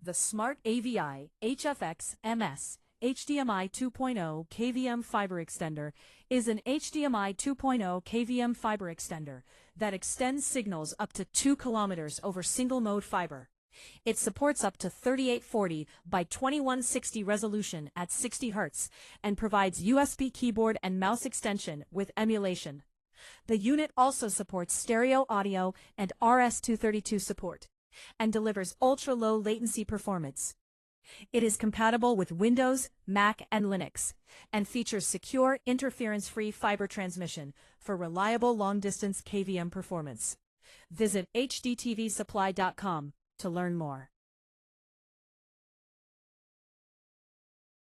The Smart-AVI HFX-KM-S HDMI 2.0 KVM Fiber Extender is an HDMI 2.0 KVM fiber extender that extends signals up to 2 kilometers over single-mode fiber. It supports up to 3840 by 2160 resolution at 60 Hz and provides USB keyboard and mouse extension with emulation. The unit also supports stereo audio and RS-232 support, and delivers ultra-low latency performance. It is compatible with Windows, Mac, and Linux, and features secure, interference-free fiber transmission for reliable long-distance KVM performance. Visit HDTVSupply.com to learn more.